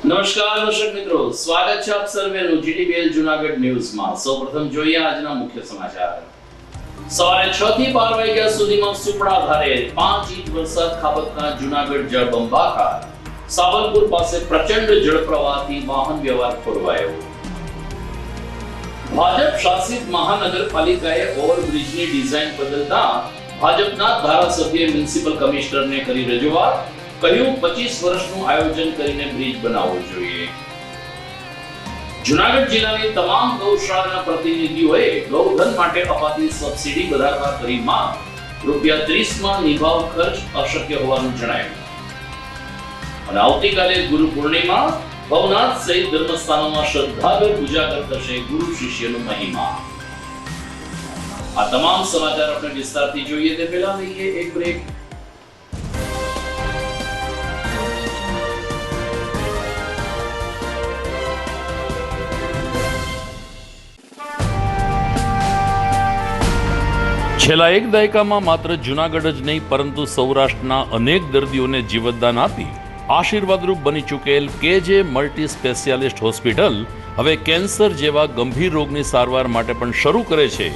નમસ્કાર દર્શક મિત્રો, સ્વાગત છે આપ સર્વેનું જીટીબીએલ જૂનાગઢ ન્યૂઝમાં। સૌપ્રથમ જોઈએ આજના મુખ્ય સમાચાર। સવારે 6 થી 12 વાગ્યા સુધીમાં સુપડાધારે 5 ઇંચ વરસાદ ખાબકતા જૂનાગઢ જળબંબાકાર। સાવલપુર પાસે પ્રચંડ જળપ્રવાહથી વાહન વ્યવહાર ખોરવાયો। ભાજપ શાસિત મહાનગરપાલિકાએ ઓવરબ્રિજની ડિઝાઇન બદલતા ભાજપના ધારાસભ્યએ મ્યુનિસિપલ કમિશનરને કરી રજૂઆત। કહ્યું 25 વર્ષનું આયોજન કરીને બ્રિજ બનાવવો જોઈએ। જૂનાગઢ જિલ્લાની તમામ ગૌશાળાના પ્રતિનિધિઓએ ગૌધન માટે અપાતી સબસિડી વધારવા કરી માંગ। ₹30 માં નિભાવ ખર્ચ અશક્ય હોવાનું જણાવ્યું। અને આવતીકાલે ગુરુ પૂર્ણિમા, ભવનાથ સહિત ધર્મસ્થાનોમાં શ્રદ્ધાભેર ઉજાગર થશે ગુરુ શિષ્યનો મહિમા। આ તમામ સમાચાર આપણે વિસ્તારથી જોઈએ તે પહેલા લઈએ એક બ્રેક। છેલ્લા એક દાયકામાં માત્ર જૂનાગઢ જ નહીં પરંતુ સૌરાષ્ટ્રના અનેક દર્દીઓને જીવતદાન આપી આશીર્વાદરૂપ બની ચૂકેલ કેજે મલ્ટી સ્પેશિયાલિસ્ટ હોસ્પિટલ હવે કેન્સર જેવા ગંભીર રોગની સારવાર માટે પણ શરૂ કરે છે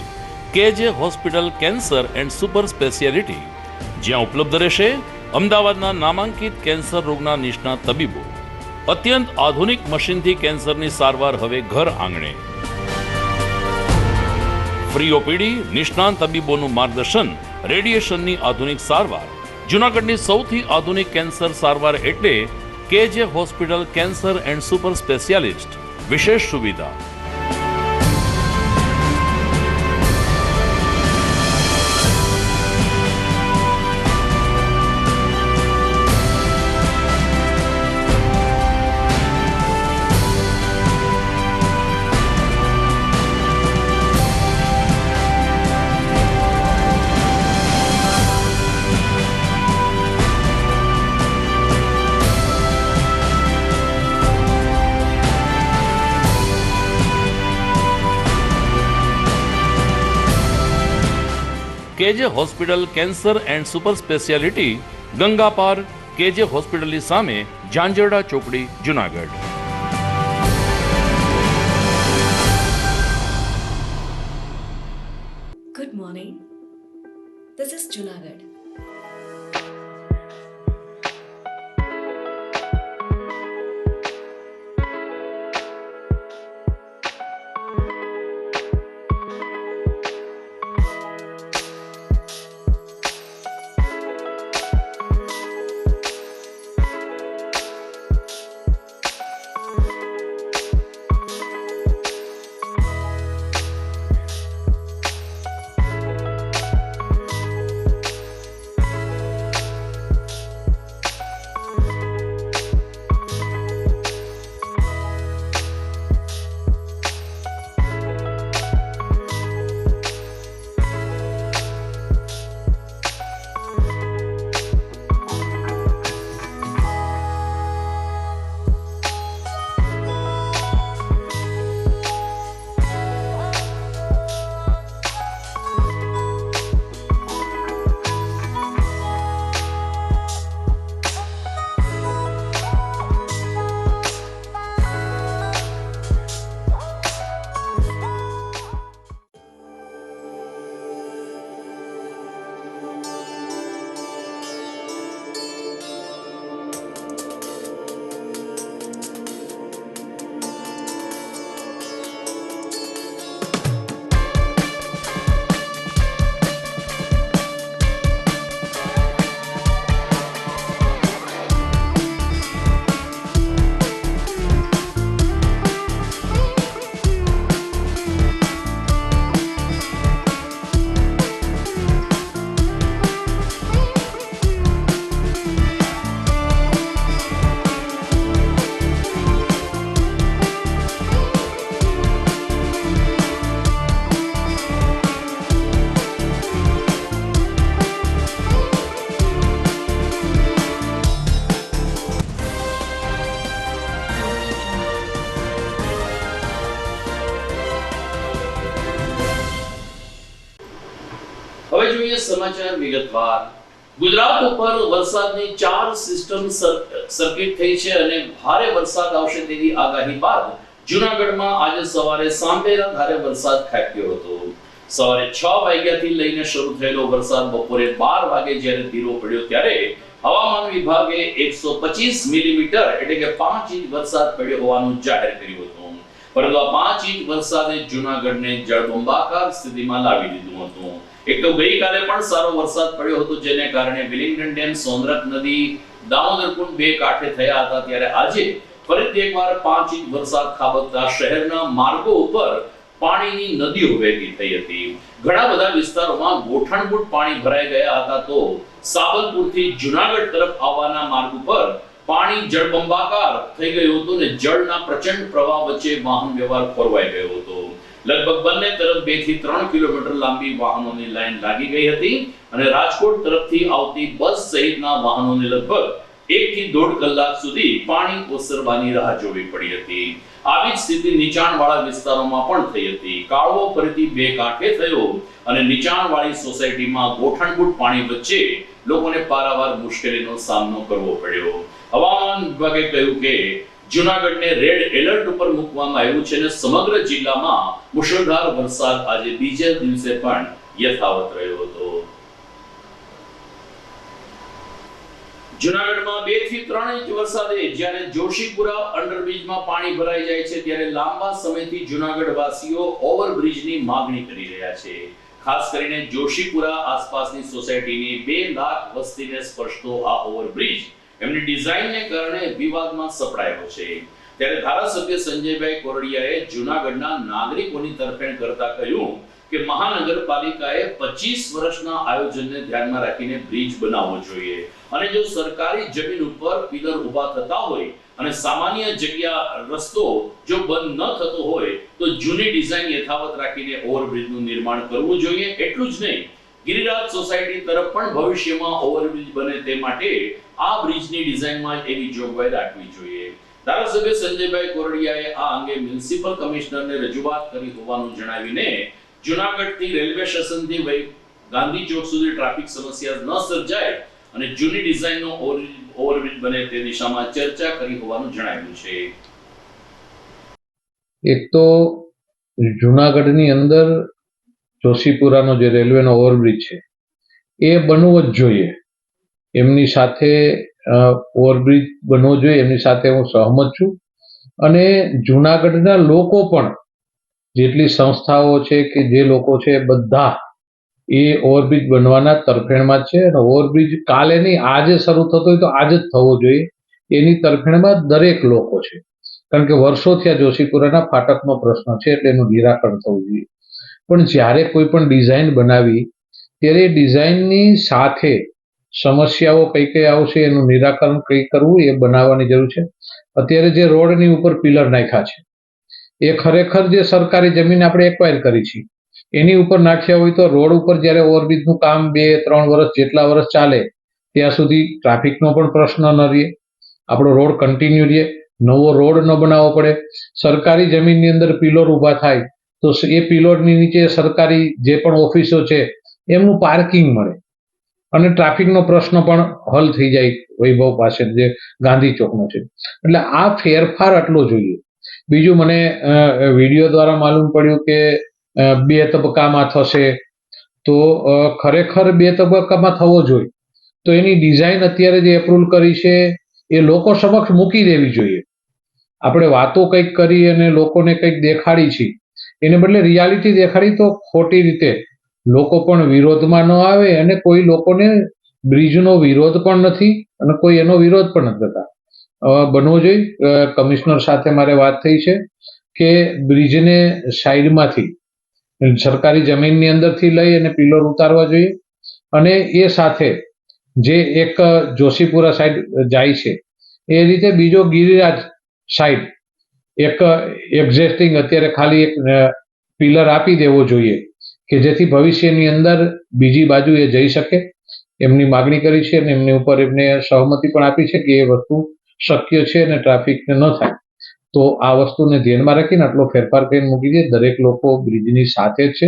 કેજે hospital cancer and super speciality, જ્યાં ઉપલબ્ધ રહેશે અમદાવાદના નામાંકિત કેન્સર રોગના નિષ્ણાત તબીબો। અત્યંત આધુનિક મશીનથી કેન્સરની સારવાર હવે ઘર આંગણે। ફ્રી ઓપીડી, નિષ્ણાંત તબીબોનું માર્ગદર્શન, રેડિયેશનની આધુનિક સારવાર। જૂનાગઢની સૌથી આધુનિક કેન્સર સારવાર એટલે કેજે hospital cancer and super specialist. વિશેષ સુવિધા કેજે hospital cancer and super speciality, Ganga પાર, કેજે હોસ્પિટલની સામે, ઝાંઝરડા ચોકડી, Junagadh. Good morning. This is Junagadh. હવે જોઈએ સમાચાર વિગતવાર। ગુજરાત ઉપર વરસાદની 4 સિસ્ટમ સર્કિટ થઈ છે અને ભારે વરસાદ આવશે તેવી આગાહી બાદ જૂનાગઢમાં આજે સવારે સાંભેરા ધારે વરસાદ ખાબક્યો હતો. સવારે 6 વાગ્યાથી લઈને શરૂ થયેલો વરસાદ બપોરે 12 વાગે જ્યારે ધીરો પડ્યો ત્યારે હવામાન વિભાગે 125 મિલીમીટર એટલે કે 5 ઇંચ વરસાદ પડ્યો હોવાનું જાહેર કર્યું હતું. પરંતુ આ 5 ઇંચ વરસાદે જૂનાગઢને જળબંબાકાર સ્થિતિમાં લાવી દીધું હતું. એક તો ગઈકાલે પણ સારો વરસાદ પડ્યો હતો જેને કારણે વિલિંગડન ડેમ, સોનરખ નદી, દામોદર કુંડ બે કાંઠે થયા હતા, ત્યારે આજે ફરીથી એકવાર 5 ઇંચ વરસાદ ખાબકતા શહેરના માર્ગો ઉપર પાણીની નદીઓ વહેતી થઈ હતી. ઘણા બધા વિસ્તારોમાં ગોઠણબૂટ પાણી ભરાઈ ગયા હતા, તો સાબલપુરથી જૂનાગઢ તરફ આવવાના માર્ગ ઉપર પાણી જળબંબાકાર થઈ ગયું હતું અને જળના પ્રચંડ પ્રવાહ વચ્ચે વાહન વ્યવહાર ખોરવાઈ ગયો હતો. લગભગ બંને તરફ 2 થી 3 કિલોમીટર લાંબી વાહનોની લાઈન લાગી ગઈ હતી અને રાજકોટ તરફથી આવતી બસ સહિતના વાહનોને લગભગ 1 થી 1.5 કલાક સુધી પાણી ઓસરવાની રાહ જોવી પડી હતી. આવી જ સ્થિતિ નીચાણવાળા વિસ્તારોમાં પણ થઈ હતી. કાળવો ફરીથી બે કાંઠે થયો અને નીચાણવાળી સોસાયટીમાં ગોઠણબૂટ પાણી વચ્ચે લોકોને પારાવાર મુશ્કેલીનો સામનો કરવો પડ્યો. હવામાન વિભાગે કહ્યું કે જૂનાગઢને રેડ એલર્ટ ઉપર મૂકવામાં આવ્યું છે અને સમગ્ર જિલ્લામાં મુશળધાર વરસાદ આજે બીજા દિવસે પણ યથાવત રહ્યો હતો. જૂનાગઢમાં 2 થી 3 ઇંચ વરસાદે જ્યારે જોશીપુરા અંડરબ્રિજમાં પાણી ભરાઈ જાય છે, ત્યારે લાંબા સમયથી જૂનાગઢ વાસીઓ ઓવરબ્રિજની માંગણી કરી રહ્યા છે. ખાસ કરીને જોશીપુરા આસપાસની સોસાયટીની 2 લાખ વસ્તીને સ્પર્શતો આ ઓવરબ્રિજ એમની ડિઝાઇનને કારણે વિવાદમાં સપડાયો છે. ત્યારે ધારાસભ્ય સંજયભાઈ કોરડિયાએ જૂનાગઢના નાગરિકોની તરફેણ કરતા કહ્યું કે મહાનગરપાલિકાએ 25 વર્ષના આયોજનને ધ્યાનમાં રાખીને બ્રિજ બનાવવો જોઈએ અને જો સરકારી જમીન ઉપર પિલર ઊભા થતા હોય અને સામાન્ય જગ્યા રસ્તો જો બંધ ન થતો હોય તો જૂની ડિઝાઇન યથાવત રાખીને ઓવરબ્રિજનું નિર્માણ કરવું જોઈએ. એટલું જ નહીં, ગિરિરાજ સોસાયટી તરફ પણ ભવિષ્યમાં ઓવરબ્રિજ બને તે માટે આ બ્રિજની ડિઝાઇનમાં એવી જોગવાઈ રાખવી જોઈએ. ધારાસભ્ય સંજયભાઈ કોરડિયાએ આ અંગે મ્યુનિસિપલ કમિશનરને રજૂઆત કરી હોવાનું જણાવીને જૂનાગઢથી રેલવે સ્ટેશનથી ગાંધી ચોક સુધી ટ્રાફિક સમસ્યા ન સર્જાય અને જૂની ડિઝાઇનનો ઓવરબ્રિજ બને તે દિશામાં ચર્ચા કરી હોવાનું જણાવ્યું છે. એક તો જૂનાગઢની અંદર જોશીપુરાનો જે રેલવેનો ઓવરબ્રિજ છે એ બનવો જ જોઈએ. એમની સાથે ઓવરબ્રિજ બનવો જોઈએ, એમની સાથે હું સહમત છું. અને જૂનાગઢના લોકો પણ, જેટલી સંસ્થાઓ છે કે જે લોકો છે બધા એ ઓવરબ્રિજ બનવાના તરફેણમાં છે. અને ઓવરબ્રિજ કાલે નહીં, આજે શરૂ થતો હોય તો આજે જ થવો જોઈએ, એની તરફેણમાં દરેક લોકો છે. કારણ કે વર્ષોથી આ જોશીપુરાના ફાટકનો પ્રશ્ન છે, એટલે એનું નિરાકરણ થવું જોઈએ. પણ જ્યારે કોઈ પણ ડિઝાઇન બનાવી ત્યારે ડિઝાઇનની સાથે સમસ્યાઓ કઈ કઈ આવશે એનું નિરાકરણ કઈ કરવું એ બનાવવાની જરૂર છે. અત્યારે જે રોડની ઉપર પિલર નાખ્યા છે એ ખરેખર જે સરકારી જમીન આપણે એક્વાયર કરી છે એની ઉપર નાખ્યા હોય તો રોડ ઉપર જ્યારે ઓવરબ્રિજનું કામ 2-3 વર્ષ જેટલા વર્ષ ચાલે ત્યાં સુધી ટ્રાફિકનો પણ પ્રશ્ન ન રહે, આપણો રોડ કન્ટિન્યુ રહે, નવો રોડ ન બનાવવો પડે. સરકારી જમીનની અંદર પિલર ઊભા થાય તો એ પિલરની નીચે સરકારી જે પણ ઓફિસો છે એમનું પાર્કિંગ મળે અને ટ્રાફિકનો પ્રશ્ન પણ હલ થઈ જાય. વૈભવ પાસે જે ગાંધી ચોકનો છે, એટલે આ ફેરફાર આટલો જોઈએ. બીજું મને વિડીયો દ્વારા માલુમ પડ્યું કે 2 તબક્કામાં થશે, તો ખરેખર 2 તબક્કામાં થવો જોઈએ તો એની ડિઝાઇન અત્યારે જે એપ્રુવ કરી છે એ લોકો સમક્ષ મૂકી દેવી જોઈએ. આપણે વાતો કંઈક કરી અને લોકોને કંઈક દેખાડી છે, એને બદલે રિયાલિટી દેખાડી તો ખોટી રીતે લોકો પણ વિરોધમાં ન આવે. અને કોઈ લોકોને બ્રિજનો વિરોધ પણ નથી અને કોઈ એનો વિરોધ પણ નથી કરતા. બનવો જોઈએ. કમિશનર સાથે મારે વાત થઈ છે કે બ્રિજને સાઈડમાંથી સરકારી જમીનની અંદરથી લઈ અને પિલર ઉતારવા જોઈએ. અને એ સાથે જે એક જોશીપુરા સાઈડ જાય છે એ રીતે બીજો ગિરિરાજ સાઈડ એક એક્ઝિસ્ટિંગ અત્યારે ખાલી એક પિલર આપી દેવો જોઈએ કે જેથી ભવિષ્યની અંદર બીજી બાજુ એ જઈ શકે. એમની માગણી કરી છે અને એમની ઉપર એમને સહમતિ પણ આપી છે કે એ વસ્તુ શક્ય છે અને ટ્રાફિક ન થાય. તો આ વસ્તુને ધ્યાનમાં રાખીને આટલો ફેરફાર કરીને મૂકી દે. દરેક લોકો બ્રિજની સાથે જ છે.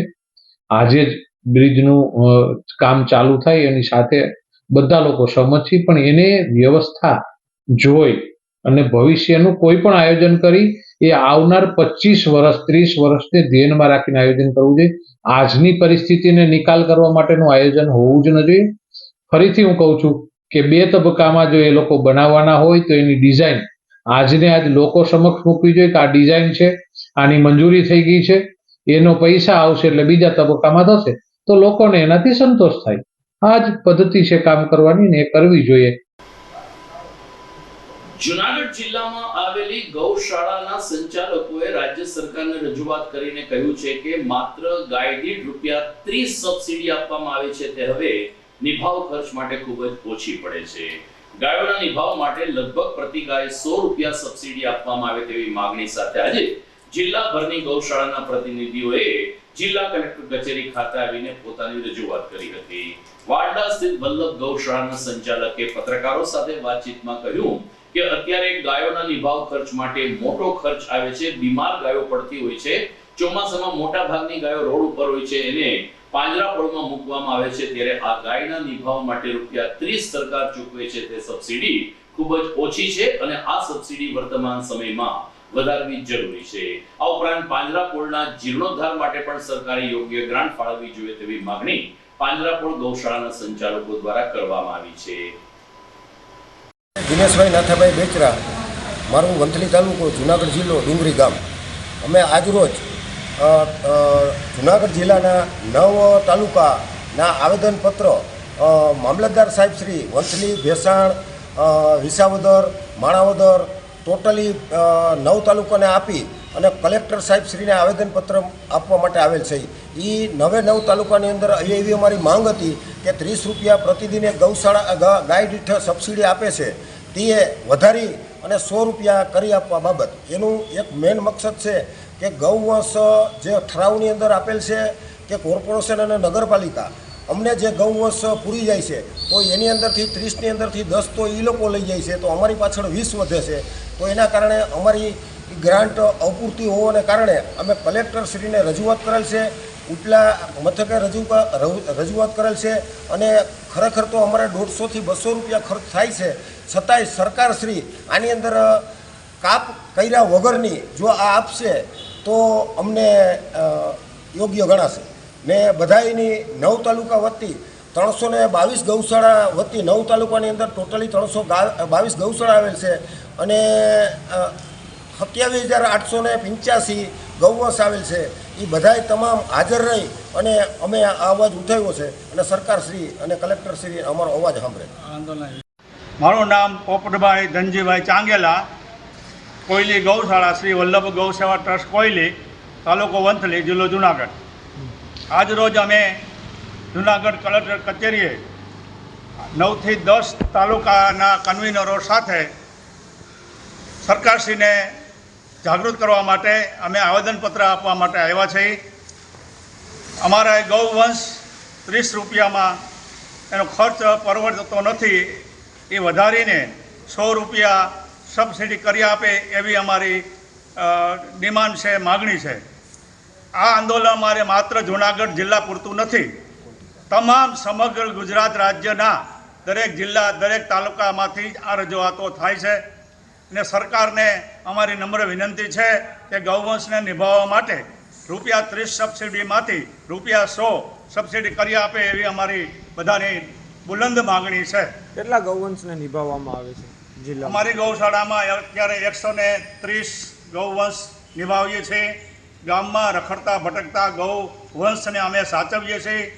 આજે જ બ્રિજનું કામ ચાલુ થાય એની સાથે બધા લોકો સહમત છીએ, પણ એને વ્યવસ્થા જોઈ અને ભવિષ્યનું કોઈ પણ આયોજન કરી એ આવનાર 25 વર્ષ 30 વર્ષને ધ્યાનમાં રાખીને આયોજન કરવું જોઈએ. આજની પરિસ્થિતિને નિકાલ કરવા માટેનું આયોજન હોવું જ ન જોઈએ. ફરીથી હું કહું છું કે 2 તબક્કામાં જો એ લોકો બનાવવાના હોય તો એની ડિઝાઇન આજને આજ લોકો સમક્ષ મૂકવી જોઈએ કે આ ડિઝાઇન છે, આની મંજૂરી થઈ ગઈ છે, એનો પૈસા આવશે એટલે બીજા તબક્કામાં થશે તો લોકોને એનાથી સંતોષ થાય. આ જ પદ્ધતિ છે કામ કરવાની ને એ કરવી જોઈએ. જુનાગઢ જિલ્લામાં આવેલી ગૌશાળાના સંચાલકોએ રાજ્ય સરકારને રજૂઆત કરીને કહ્યું છે કે માત્ર ગાય દીઠ ₹30 સબસિડી આપવામાં આવે છે તે હવે નિભાવ ખર્ચ માટે ખૂબ જ ઓછી પડે છે. ગાયોના નિભાવ માટે લગભગ પ્રતિ ગાય ₹100 સબસિડી આપવામાં આવે તેવી માંગણી સાથે આજે જિલ્લાભરની ગૌશાળાના પ્રતિનિધિઓએ જિલ્લા કલેક્ટર કચેરી ખાતે આવીને પોતાની રજૂઆત કરી હતી. વાડલા સ્થિત વલ્લભ ગૌશાળાના સંચાલકે પત્રકારો સાથે વાતચીતમાં કહ્યું કે અત્યારે ગાયોના નિભાવ ખર્ચ માટે મોટો ખર્ચ આવે છે. બીમાર ગાયો પડતી હોય છે. ચોમાસામાં મોટા ભાગની ગાયો રોડ ઉપર હોય છે, એને પાંજરાપોળમાં મૂકવામાં આવે છે. ત્યારે આ ગાયના નિભાવ માટે ₹30 સરકાર ચૂકવે છે તે સબસિડી ખૂબ જ ઓછી છે અને આ સબસિડી વર્તમાન સમયમાં વધારવી જરૂરી છે. આ ઉપરાંત પાંજરાપોળના જીર્ણોદ્ધાર માટે પણ સરકારે યોગ્ય ગ્રાન્ટ ફાળવવી જોઈએ તેવી માંગણી પાંજરાપોળ ગૌશાળાના સંચાલકો દ્વારા કરવામાં આવી છે. દિનેશભાઈ નાથાભાઈ બેચરા, મારું વંથલી તાલુકો, જુનાગઢ જિલ્લો, ડુંગરી ગામ. અમે આજરોજ જુનાગઢ જિલ્લાના 9 તાલુકાના આવેદનપત્ર મામલતદાર સાહેબ શ્રી વંથલી, ભેસાણ, વિસાવદર, માણાવદર ટોટલી 9 તાલુકાને આપી અને કલેક્ટર સાહેબ શ્રીને આવેદનપત્ર આપવા માટે આવેલ છે. એ 9 તાલુકાની અંદર એવી અમારી માંગ હતી કે ₹30 પ્રતિદિને ગૌશાળા ગાય દીઠ સબસિડી આપે છે તે વધારી અને ₹100 કરી આપવા બાબત. એનું એક મેઇન મકસદ છે કે ગૌવંશ જે ઠરાવની અંદર આપેલ છે કે કોર્પોરેશન અને નગરપાલિકા અમને જે ગૌવંશ પૂરી જાય છે તો એની અંદરથી 30ની અંદરથી 10 તો એ લોકો લઈ જાય છે, તો અમારી પાછળ 20 વધે છે. તો એના કારણે અમારી ગ્રાન્ટ અપૂરતી હોવાને કારણે અમે કલેક્ટરશ્રીને રજૂઆત કરેલ છે, ઉપલા મથકે રજૂઆત કરેલ છે અને ખરેખર તો અમારે ₹150 થી ₹200 ખર્ચ થાય છે. છતાંય સરકારશ્રી આની અંદર કાપ કર્યા વગરની જો આ આપશે તો અમને યોગ્ય ગણાશે. ને બધાયની 9 તાલુકા વતી 322 ગૌશાળા વતી 9 તાલુકાની અંદર ટોટલી 322 ગૌશાળા આવેલ છે અને 27,885 ગૌવંશ આવેલ છે. એ બધાય તમામ હાજર રહી અને અમે આ અવાજ ઉઠાવ્યો છે અને સરકારશ્રી અને કલેક્ટરશ્રી અમારો અવાજ સાંભળે. મારું નામ પોપટભાઈ ધનજીભાઈ ચાંગેલા, કોયલી ગૌશાળા શ્રી વલ્લભ ગૌસેવા ટ્રસ્ટ કોયલી, તાલુકો વંથલી, જિલ્લો જુનાગઢ. આજ રોજ અમે જુનાગઢ કલેક્ટર કચેરીએ 9 થી 10 તાલુકાના કન્વીનરો સાથે સરકારશ્રીને જાગૃત કરવા માટે અમે આવેદનપત્ર આપવા માટે આવ્યા છીએ. અમારા ગૌવંશ ₹30માં એનો ખર્ચ પરવડતો નથી, એ વધારીને ₹100 સબસિડી કરી આપે એવી અમારી ડિમાન્ડ છે, માગણી છે. આ આંદોલન અમારે માત્ર જુનાગઢ જિલ્લા પૂરતું નથી, તમામ સમગ્ર ગુજરાત રાજ્યના દરેક જિલ્લા, દરેક તાલુકામાંથી આ રજૂઆતો થાય છે અને સરકારને અમારી નમ્ર વિનંતી છે કે ગૌવંશને નિભાવવા માટે ₹30 સબસિડીમાંથી ₹100 સબસિડી કરી આપે એવી અમારી બધાની બુલંદ માગણી છે. કેટલા ગૌવંશને નિભાવવામાં આવે છે જિલ્લા? અમારી ગૌશાળામાં અત્યારે 130 ગૌવંશ નિભાવીએ છીએ. ગામમાં રખડતા ભટકતા ગૌવંશને અમે સાચવીએ છીએ,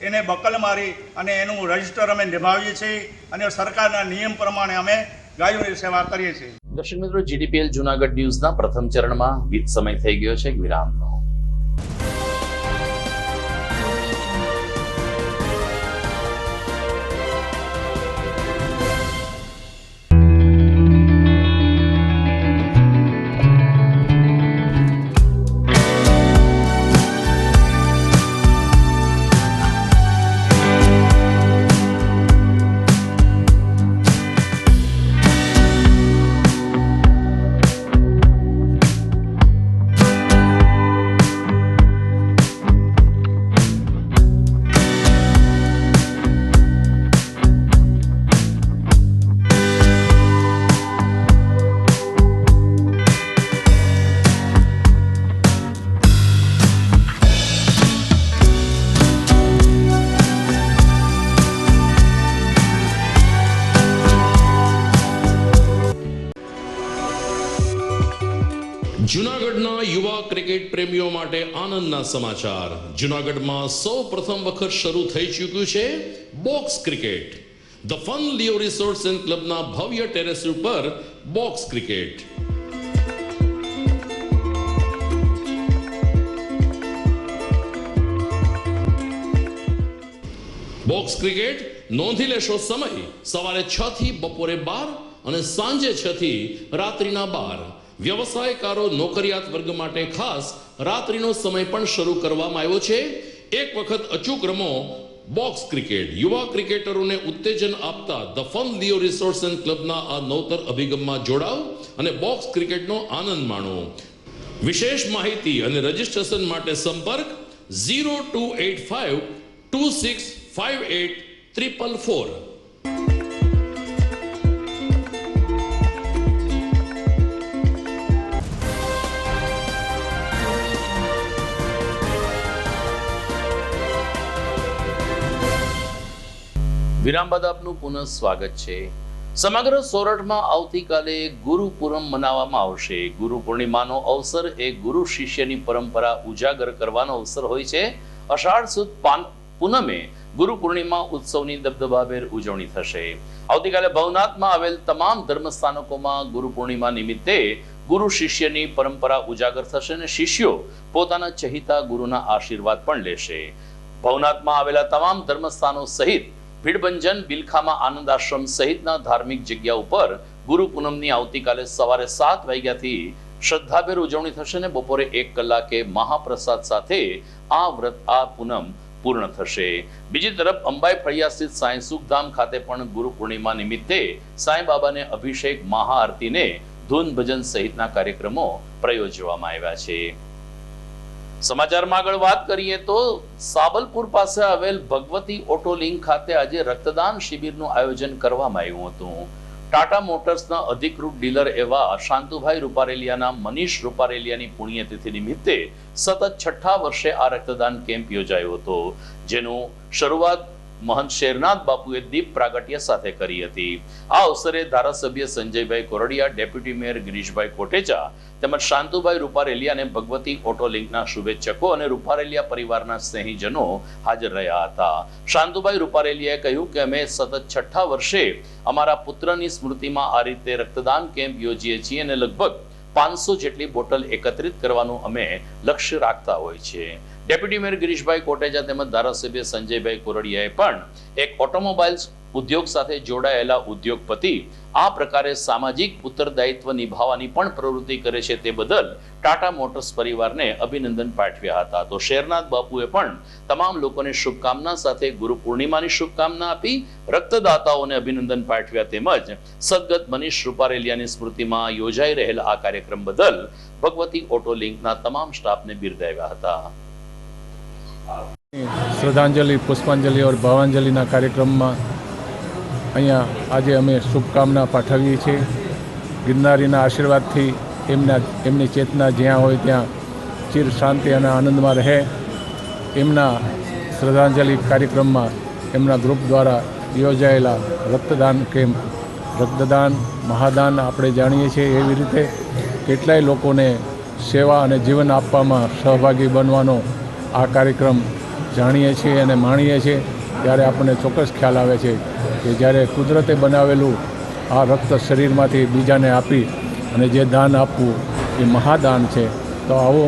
એને બકલ મારી અને એનું રજિસ્ટર અમે નિભાવીએ છીએ અને સરકારના નિયમ પ્રમાણે અમે ગાયોની સેવા કરીએ છીએ. દર્શક મિત્રો, GDPL જુનાગઢ ન્યૂઝના પ્રથમ ચરણમાં ગીત સમય થઈ ગયો છે વિરામનો. જૂનાગઢના યુવા ક્રિકેટ પ્રેમીઓ માટે આનંદના સમાચાર. જૂનાગઢમાં સૌ પ્રથમ વખત શરૂ થઈ ચૂક્યું છે box cricket. The fun Leo resorts and ક્લબના ભવ્ય ટેરેસ ઉપર બોક્સ ક્રિકેટ. બોક્સ ક્રિકેટ નોંધી લેશો સમય સવારે 6 થી બપોરે 12 અને સાંજે 6 થી રાત્રિના 12. વ્યવસાયકારો નોકરિયાત વર્ગ માટે ખાસ રાત્રિનો સમય પણ શરૂ કરવામાં આવ્યો છે. એક વખત અચૂક રમો બોક્સ ક્રિકેટ. યુવા ક્રિકેટરોને ઉત્તેજન આપતા the fun Leo resorts and ક્લબના આ નવતર અભિગમમાં જોડાઓ અને બોક્સ ક્રિકેટનો આનંદ માણો. વિશેષ માહિતી અને રજીસ્ટ્રેશન માટે સંપર્ક 0285 2658 444. વિરામ બાદ આપનું પુનઃ સ્વાગત છે. સમગ્ર સોરઠમાં આવતીકાલે ગુરુ પૂનમ મનાવવામાં આવશે. ગુરુ પૂર્ણિમાનો અવસર એ ગુરુ શિષ્યની પરંપરા ઉજાગર કરવાનો અવસર હોય છે. અષાઢ સુદ પૂનમે ગુરુ પૂર્ણિમા ઉત્સવની દબદબાભેર ઉજવણી થશે. આવતીકાલે ભવનાથમાં આવેલ તમામ ધર્મસ્થાનકોમાં ગુરુ પૂર્ણિમા નિમિત્તે ગુરુ શિષ્યની પરંપરા ઉજાગર થશે અને શિષ્યો પોતાના ચહિતા ગુરુના આશીર્વાદ પણ લેશે. ભવનાથમાં આવેલા તમામ ધર્મસ્થાનો સહિત ભીડભંજન, બિલખામાં આનંદ આશ્રમ સહિતના ધાર્મિક જગ્યા ઉપર ગુરુ પૂનમની આવતીકાલે સવારે 7 વાગ્યાથી શ્રદ્ધાભેર ઉજવણી થશે અને બપોરે 1 કલાકે મહાપ્રસાદ સાથે આ વ્રત આ પૂનમ પૂર્ણ થશે. બીજી તરફ અંબાઈ ફળિયા સ્થિત સાંઈ સુખધામ ખાતે પણ ગુરુ પૂર્ણિમા નિમિત્તે સાંઈ બાબાને અભિષેક, મહાઆરતીને ધૂન ભજન સહિતના કાર્યક્રમો પ્રયોજવામાં આવ્યા છે. સમાચારમાં આગળ વાત કરીએ તો સાબલપુર પાસે આવેલ ભગવતી ઓટો લિંક ખાતે આજે રક્તદાન શિબિરનું આયોજન કરવામાં આવ્યું હતું. ટાટા મોટર્સના અધિકૃત ડીલર એવા શાંતુભાઈ રૂપારેલિયાના મનીષ રૂપારેલિયાની પુણ્યતિથિ નિમિત્તે સતત 6થા વર્ષે આ રક્તદાન કેમ્પ યોજાયો હતો, જેનું શરૂઆત મહંત શેરનાથ બાપુએ દીપ પ્રાગટ્ય સાથે કરી હતી. આ અવસરે ધારાસભ્ય સંજયભાઈ કોરડિયા, ડેપ્યુટી મેયર ગિરીશભાઈ કોટેચા તેમજ શાંતુભાઈ રૂપારેલિયા અને ભગવતી ઓટો લિંકના શુભેચ્છકો અને રૂપારેલિયા પરિવારના સ્નેહીજનો હાજર રહ્યા હતા. શાંતુભાઈ રૂપારેલિયાએ કહ્યું કે અમે સતત 6થા વર્ષે અમારા પુત્રની સ્મૃતિમાં આ રીતે રક્તદાન કેમ્પ યોજીએ છીએ અને લગભગ 500 જેટલી બોટલ એકત્રિત કરવાનું અમે લક્ષ્ય રાખતા હોય છે. ડેપ્યુટી મેયર ગિરીશભાઈ કોટેચા તેમજ ધારાસભ્ય સંજયભાઈ કોરડિયાએ પણ એક ઓટોમોબાઈલ્સ ઉદ્યોગ સાથે જોડાયેલા ઉદ્યોગપતિ આ પ્રકારે સામાજિક ઉત્તરદાયિત્વ નિભાવવાની પણ પ્રવૃત્તિ કરે છે તે બદલ ટાટા મોટર્સ પરિવારને અભિનંદન પાઠવ્યા હતા. તો શેરનાથ બાપુએ પણ તમામ લોકોને શુભકામના સાથે ગુરુ પૂર્ણિમાની શુભકામના આપી રક્તદાતાઓને અભિનંદન પાઠવ્યા તેમજ સદગત મનીષ રૂપારેલિયાની સ્મૃતિમાં યોજાઈ રહેલ આ કાર્યક્રમ બદલ ભગવતી ઓટો લિંકના તમામ સ્ટાફને બિરદાવ્યા હતા. શ્રદ્ધાંજલિ, પુષ્પાંજલિ और ભાવાંજલિના કાર્યક્રમમાં અહીંયા આજે અમે શુભકામના પાઠવીએ છીએ. ગિરનારીના આશીર્વાદથી એમની ચેતના જ્યાં હોય ત્યાં ચિર શાંતિ અને આનંદમાં રહે. એમના શ્રદ્ધાંજલિ કાર્યક્રમમાં એમના ગ્રુપ દ્વારા યોજાયેલા રક્તદાન કેમ્પ, રક્તદાન મહાદાન આપણે જાણીએ છીએ એવી રીતે કેટલાય લોકોને સેવા અને જીવન આપવામાં સહભાગી બનવાનો આ કાર્યક્રમ જાણીએ છીએ અને માણીએ છીએ ત્યારે આપણને ચોક્કસ ખ્યાલ આવે છે કે જ્યારે કુદરતે બનાવેલું આ રક્ત શરીરમાંથી બીજાને આપી અને જે દાન આપવું એ મહાદાન છે. તો આવો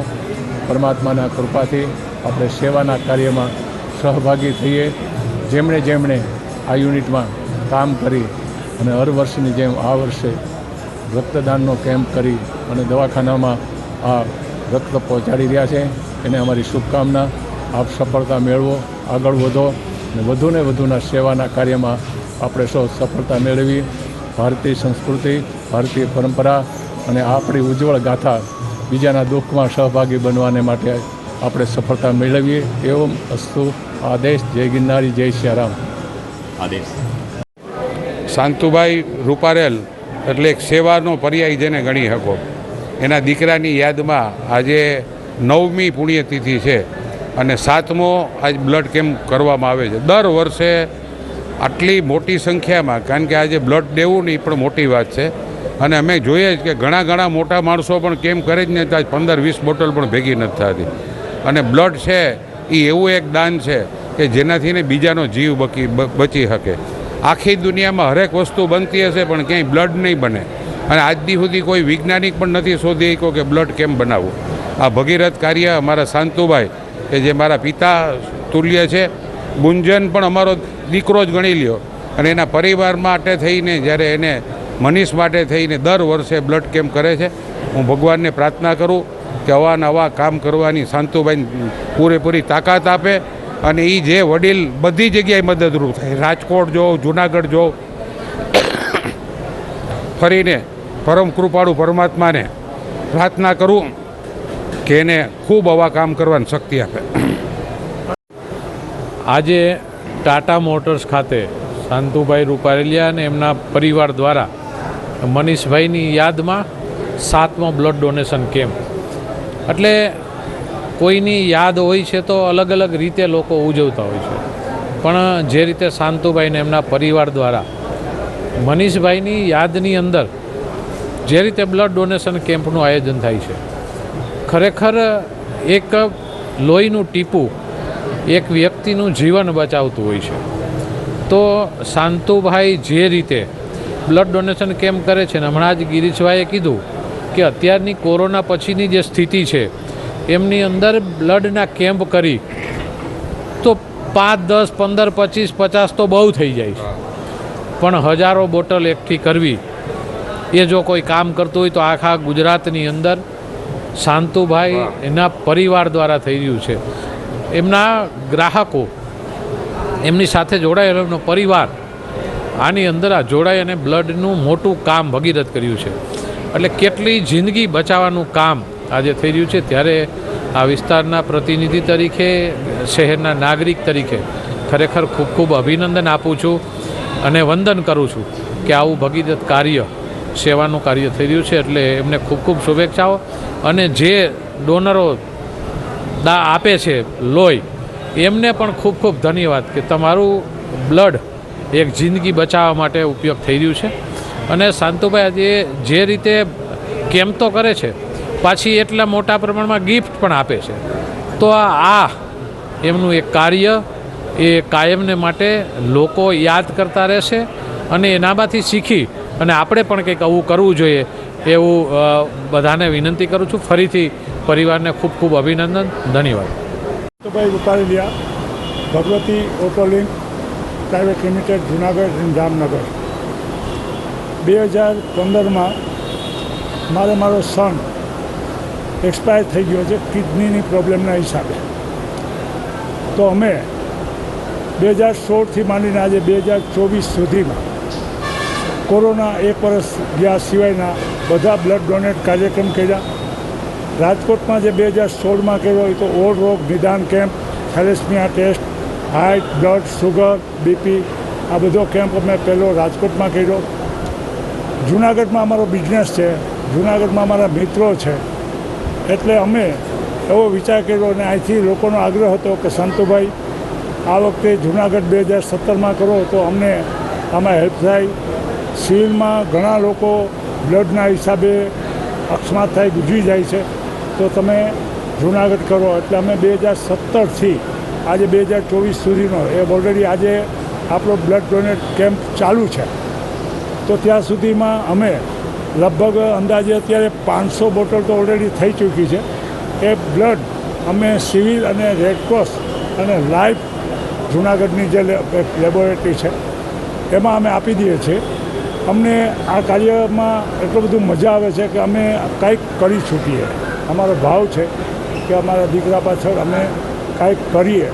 પરમાત્માના કૃપાથી આપણે સેવાના કાર્યમાં સહભાગી થઈએ. જેમણે આ યુનિટમાં કામ કરી અને હર વર્ષની જેમ આ વર્ષે રક્તદાનનો કેમ્પ કરી અને દવાખાનામાં આ રક્ત પહોંચાડી રહ્યા છે એને અમારી શુભકામના. આપ સફળતા મેળવો, આગળ વધો અને વધુને વધુના સેવાના કાર્યમાં આપણે સૌ સફળતા મેળવી. ભારતીય સંસ્કૃતિ, ભારતીય પરંપરા અને આપણી ઉજ્જવળ ગાથા બીજાના દુઃખમાં સહભાગી બનવાને માટે આપણે સફળતા મેળવીએ. એવો અસ્તુ. આદેશ. જય ગિરનારી, જય સિયારામ. આદેશ. શાંતુભાઈ રૂપારેલ એટલે એક સેવાનો પર્યાય જેને ગણી શકો. એના દીકરાની યાદમાં આજે 9મી પુણ્યતિથિ છે અને 7મો આજ બ્લડ કેમ્પ કરવામાં આવે છે. દર વર્ષે આટલી મોટી સંખ્યામાં, કારણ કે આજે બ્લડ દેવું ને એ પણ મોટી વાત છે, અને અમે જોઈએ જ કે ઘણા મોટા માણસો પણ કેમ કરે જ ને ત્યાં 15-20 બોટલ પણ ભેગી નથી થતી. અને બ્લડ છે એ એવું એક દાન છે કે જેનાથી ને બીજાનો જીવ બચી શકે. આખી દુનિયામાં હરેક વસ્તુ બનતી હશે પણ ક્યાંય બ્લડ નહીં બને. અને આજ દી સુધી કોઈ વૈજ્ઞાનિક પણ નથી શોધી શક્યો કે બ્લડ કેમ બનાવવું. આ ભગીરથ કાર્ય અમારા શાંતુભાઈ કે જે મારા પિતા તુલ્ય છે, ગુંજન પણ અમારો દીકરો જ ગણી લ્યો, અને એના પરિવાર માટે થઈને જ્યારે એને મનીષ માટે થઈને દર વર્ષે બ્લડ કેમ્પ કરે છે. હું ભગવાનને પ્રાર્થના કરું કે નવા કામ કરવાની શાંતુભાઈને પૂરેપૂરી તાકાત આપે અને એ જે વડીલ બધી જગ્યાએ મદદરૂપ થાય. રાજકોટ જો, જુનાગઢ જો, ફરીને પરમ કૃપાળુ પરમાત્માને પ્રાર્થના કરું કે એને ખૂબ આવા કામ કરવાની શક્તિ આપે. આજે ટાટા મોટર્સ ખાતે શાંતુભાઈ રૂપારેલિયા અને એમના પરિવાર દ્વારા મનીષભાઈની યાદમાં 7મો બ્લડ ડોનેશન કેમ્પ. એટલે કોઈની યાદ હોય છે તો અલગ અલગ રીતે લોકો ઉજવતા હોય છે, પણ જે રીતે શાંતુભાઈને એમના પરિવાર દ્વારા મનીષભાઈની યાદની અંદર જે રીતે બ્લડ ડોનેશન કેમ્પનું આયોજન થાય છે, ખરેખર એક લોહીનું ટીપું એક વ્યક્તિનું જીવન બચાવતું હોય છે. તો શાંતુભાઈ જે રીતે બ્લડ ડોનેશન કેમ્પ કરે છે, ને હમણાં જ ગિરીશભાઈએ કીધું કે અત્યારની કોરોના પછીની જે સ્થિતિ છે એમની અંદર બ્લડના કેમ્પ કરી તો 5, 10, 15, 25, 50 તો બહુ થઈ જાય છે, પણ હજારો બોટલ એકઠી કરવી એ જો કોઈ કામ કરતું હોય તો આખા ગુજરાતની અંદર શાંતુભાઈ એના પરિવાર દ્વારા થઈ રહ્યું છે. એમના ગ્રાહકો, એમની સાથે જોડાયેલો એમનો પરિવાર આની અંદર જોડાઈ અને બ્લડનું મોટું કામ ભગીરથ કર્યું છે. એટલે કેટલી જિંદગી બચાવવાનું કામ આજે થઈ રહ્યું છે. ત્યારે આ વિસ્તારના પ્રતિનિધિ તરીકે, શહેરના નાગરિક તરીકે ખરેખર ખૂબ ખૂબ અભિનંદન આપું છું અને વંદન કરું છું કે આવું ભગીરથ કાર્ય, સેવાનું કાર્ય થઈ રહ્યું છે. એટલે એમને ખૂબ ખૂબ શુભેચ્છાઓ. અને જે ડોનરો આપે છે લોહી, એમને પણ ખૂબ ખૂબ ધન્યવાદ કે તમારું બ્લડ એક જિંદગી બચાવવા માટે ઉપયોગ થઈ રહ્યું છે. અને શાંતુભાઈ આજે જે રીતે કેમ્પ તો કરે છે, પાછી એટલા મોટા પ્રમાણમાં ગિફ્ટ પણ આપે છે. તો આ એમનું એક કાર્ય એ કાયમને માટે લોકો યાદ કરતા રહેશે અને એનામાંથી શીખી અને આપણે પણ કંઈક આવું કરવું જોઈએ એવું બધાને વિનંતી કરું છું. ફરીથી પરિવારને ખૂબ ખૂબ અભિનંદન, ધન્યવાદ. શાંતુભાઈ રૂપારેલિયા, ભગવતી ઓટોલિંક પ્રાઇવેટ લિમિટેડ, જુનાગઢ અને જામનગર. 2015માં મારો સન એક્સપાયર થઈ ગયો છે કિડનીની પ્રોબ્લેમના હિસાબે. તો અમે 2016થી માંડીને આજે 2024 સુધીમાં કોરોના 1 વર્ષ ગયા સિવાયના બધા બ્લડ ડોનેટ કાર્યક્રમ કર્યા. રાજકોટમાં જે 2016માં કર્યો એ તો ઓળ રોગ નિદાન camp, thalassemia test, heart, blood, sugar, BP, આ બધો કેમ્પ અમે પહેલો રાજકોટમાં કર્યો. જુનાગઢમાં અમારો બિઝનેસ છે, જુનાગઢમાં અમારા મિત્રો છે, એટલે અમે એવો વિચાર કર્યો અને અહીંથી લોકોનો આગ્રહ હતો કે શાંતુભાઈ આ વખતે જુનાગઢ 2017માં કરો તો અમને આમાં હેલ્પ થાય. સિવિલમાં ઘણા લોકો બ્લડના હિસાબે અકસ્માત થાય, ગુજરી જાય છે, તો તમે જુનાગઢ કરો. એટલે અમે 2017થી આજે 2024 સુધીનો એ ઓલરેડી આજે આપણો બ્લડ ડોનેટ કેમ્પ ચાલુ છે. તો ત્યાં સુધીમાં અમે લગભગ અંદાજે અત્યારે 500 બોટલ તો ઓલરેડી થઈ ચૂકી છે. એ બ્લડ અમે સિવિલ અને રેડક્રોસ અને લાઈફ જુનાગઢની જે લેબોરેટરી છે એમાં અમે આપી દઈએ છીએ. અમને આ કાર્યમાં એટલું બધું મજા આવે છે કે અમે કંઈક કરી છૂટીએ. અમારો ભાવ છે કે અમારા દીકરા પાછળ અમે કંઈક કરીએ.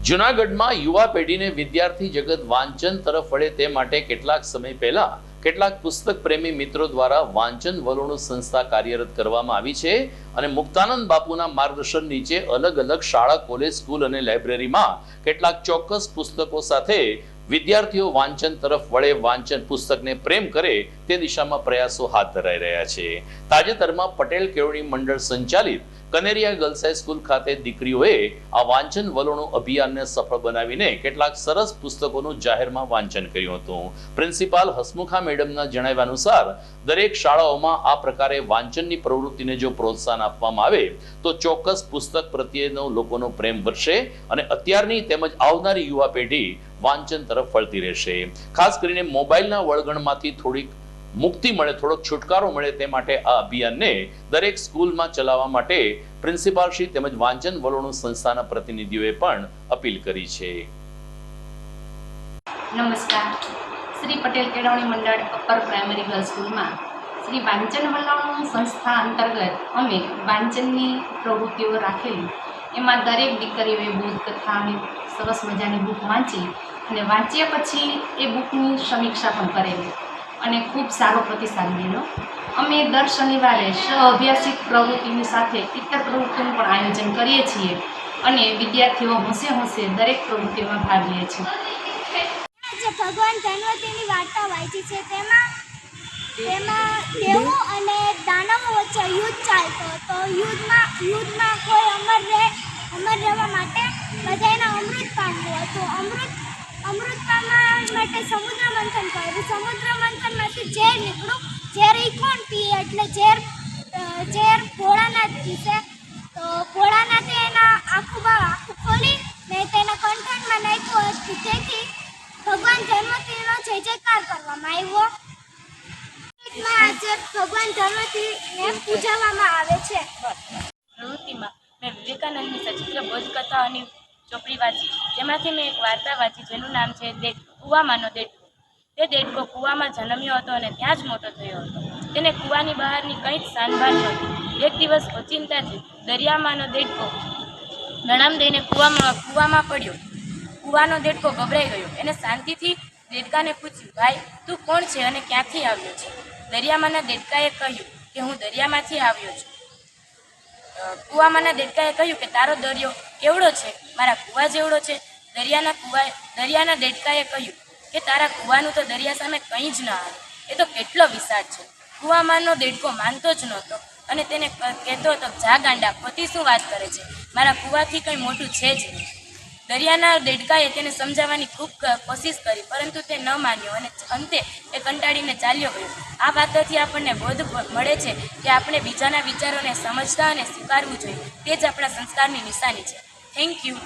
જૂનાગઢમાં યુવા પેઢીને વિદ્યાર્થી જગત વાંચન તરફ વળે તે માટે કેટલાક સમય પહેલા કેટલાક પુસ્તક પ્રેમી મિત્રો દ્વારા વાંચન વલોણુ સંસ્થા કાર્યરત કરવામાં આવી છે. અને મુક્તાનંદ બાપુના માર્ગદર્શન નીચે અલગ અલગ શાળા, કોલેજ, સ્કૂલ અને લાઇબ્રેરીમાં કેટલાક ચોક્કસ પુસ્તકો સાથે વિદ્યાર્થીઓ વાંચન તરફ વળે, વાંચન પુસ્તકને પ્રેમ કરે તે દિશામાં પ્રયાસો હાથ ધરાઈ રહ્યા છે. તાજેતરમાં પટેલ કેળવણી મંડળ સંચાલિત કનેરિયા ગર્લ્સ હાઈસ્કૂલ ખાતે દીકરીઓએ આ વાંચન વલોણું અભિયાનને સફળ બનાવીને કેટલાક સરસ પુસ્તકોનું જાહેરમાં વાંચન કર્યું હતું. પ્રિન્સિપાલ હસમુખા મેડમના જણાવ્યા અનુસાર દરેક શાળાઓમાં આ પ્રકારે વાંચનની પ્રવૃત્તિને જો પ્રોત્સાહન આપવામાં આવે તો ચોક્કસ પુસ્તક પ્રત્યેનો લોકોનો પ્રેમ વધશે અને અત્યારની તેમજ આવનારી યુવા પેઢી વાંચન તરફ વળતી રહેશે. ખાસ કરીને મોબાઈલના વળગણમાંથી થોડીક મુક્તિ મળે, થોડોક છુટકારો મળે તે માટે આ અભિયાનને દરેક સ્કૂલમાં ચલાવવા માટે પ્રિન્સિપાલ શ્રી તેમજ વાંચન વલોણું સંસ્થાના પ્રતિનિધિઓએ પણ અપીલ કરી છે. નમસ્કાર. શ્રી પટેલ કેળવણી મંડળ અપર પ્રાઇમરી ગર્લ્સ સ્કૂલમાં શ્રી વાંચન વલોણું સંસ્થા અંતર્ગત અમે વાંચનની પ્રવૃત્તિઓ રાખેલી. એમાં દરેક દીકરીઓએ બોધકથા અને સરસ મજાની બુક વાંચી અને વાંચ્યા પછી એ બુકની સમીક્ષા પણ કરેલી અને ખૂબ સારો પ્રતિસાદ મળ્યો. અમે દર શનિવારે સહઅભ્યાસિક પ્રવૃત્તિની સાથે ઇતર પ્રવૃત્તિનું પણ આયોજન કરીએ છીએ અને વિદ્યાર્થીઓ હોંશે હોંશે દરેક પ્રવૃત્તિઓમાં ભાગ લે છે. જે ભગવાન ધન્વંતરીની વાર્તા વાંચી છે તેમાં દેવો અને દાનવો વચ્ચે યુદ્ધ ચાલતો હતો. યુદ્ધમાં કોઈ અમર રહેવા માટે બધાને અમૃત પામવું હતું. અમૃત પામવા માટે સમુદ્ર મંથન કર્યું. સમુદ્ર મંથનમાંથી ઝેર નીકળ્યું. ઝેર એ કોણ પીએ એટલે ઝેર ભોળાનાથ પીશે. તો ભોળાનાથે એના આખું ખોલી ને તેના કંઠાણમાં નાખ્યું હતું. તેથી ભગવાન ધન્વંતરીનો જય જયકાર કરવામાં આવ્યો. આજે ભગવાન ધન્વંતરીને પૂજવામાં આવે છે. પ્રવૃત્તિમાં મેં વિવેકાનંદની સચિત્ર બોધકથા અને ચોપડી વાંચી, જેમાંથી મેં એક વાર્તા વાંચી જેનું નામ છે કૂવામાંનો દેડકો. તે દેડકો કૂવામાં જન્મ્યો હતો અને ત્યાં જ મોટો થયો હતો. તેને કૂવાની બહારની કંઈ જ સાનભાન નહોતી. એક દિવસ ઓચિંતાથી દરિયામાંનો દેડકો નણામ દઈને કૂવામાં પડ્યો. કૂવાનો દેડકો ગભરાઈ ગયો. એને શાંતિથી દેડકાને પૂછ્યું, ભાઈ તું કોણ છે અને ક્યાંથી આવ્યો છે? દરિયામાંના દેડકાએ કહ્યું કે હું દરિયામાંથી આવ્યો છું. કૂવામાંના દેડકાએ કહ્યું કે તારો દરિયો કેવડો છે? મારા કૂવા જેવડો છે. દરિયાના દેડકાએ કહ્યું કે તારા કૂવાનું તો દરિયા સામે કંઈ જ ન આવે. એ તો કેટલો વિશાળ છે. કૂવામાંનો દેડકો માનતો જ નહોતો અને તેને કહેતો હતો, જા ગાંડા, ખોટી શું વાત કરે છે? મારા કૂવાથી કંઈ મોટું છે જ નહીં. દરિયાના દેડકાએ તેને સમજાવવાની ખૂબ કોશિશ કરી, પરંતુ તે ન માન્યો અને અંતે એ કંટાળીને ચાલ્યો ગયો. આ વાતોથી આપણને બોધ મળે છે કે આપણે બીજાના વિચારોને સમજતા અને સ્વીકારવું જોઈએ. તે જ આપણા સંસ્કારની નિશાની છે. Thank you.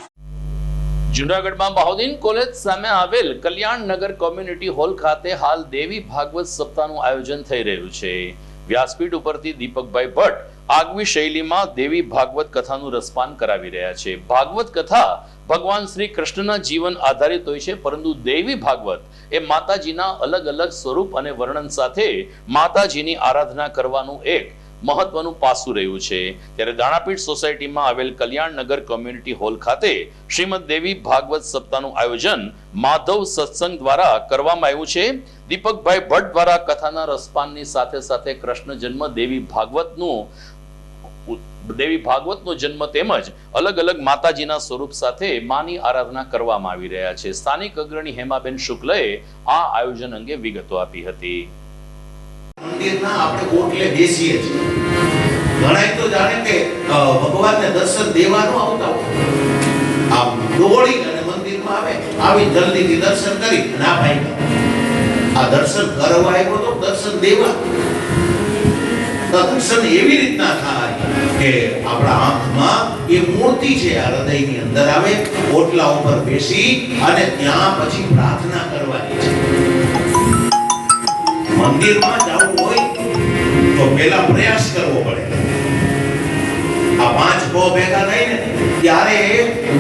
જૂનાગઢમાં બહાઉદ્દીન કોલેજ સામે આવેલ કલ્યાણનગર કોમ્યુનિટી હોલ ખાતે હાલ દેવી ભાગવત સપ્તાહનું આયોજન થઈ રહ્યું છે. વ્યાસપીઠ ઉપરથી દીપકભાઈ ભટ્ટ આગવી શૈલીમાં દેવી ભાગવત કથાનું રસપાન કરાવી રહ્યા છે. ભાગવત કથા ભગવાન શ્રી કૃષ્ણના જીવન આધારિત હોય છે, પરંતુ દેવી ભાગવત એ માતાજીના અલગ અલગ સ્વરૂપ અને વર્ણન સાથે માતાજીની આરાધના કરવાનું એક મહત્વનું પાસું રહ્યું છે. ત્યારે દાણાપીઠ સોસાયટીમાં આવેલ કલ્યાણનગર કોમ્યુનિટી હોલ ખાતે શ્રીમદ દેવી ભાગવત સપ્તાહનું આયોજન માધવ સત્સંગ દ્વારા કરવામાં આવ્યું છે. દીપકભાઈ ભટ્ટ દ્વારા કથાના રસપાનની સાથે સાથે કૃષ્ણ જન્મ, દેવી ભાગવતનો જન્મ તેમજ અલગ અલગ માતાજીના સ્વરૂપ સાથે માની આરાધના કરવામાં આવી રહ્યા છે. સ્થાનિક અગ્રણી હેમાબેન શુક્લએ આ આયોજન અંગે વિગતો આપી હતી. મંદિરના આપણે ઓટલે બેસીએ છીએ. ઘણા તો જાણે કે ભગવાનને દર્શન દેવાનું આવતા હોય, આમ દોડી અને મંદિરમાં આવે, આવી જલ્દીથી દર્શન કરી અને આ ભાઈ આ દર્શન કરવા આવ્યો તો દર્શન દેવા. દર્શન એવી રીતના થાય કે આપણા આંખમાં એ મૂર્તિ છે, આ હૃદયની અંદર આવે, ઓટલા ઉપર બેસી અને ત્યાં પછી પ્રાર્થના કરવાની છે. મંદિરમાં જવું હોય તો પહેલા પ્રયાસ કરવો પડે. આ પાંચ ગો ભેગા થઈને ત્યારે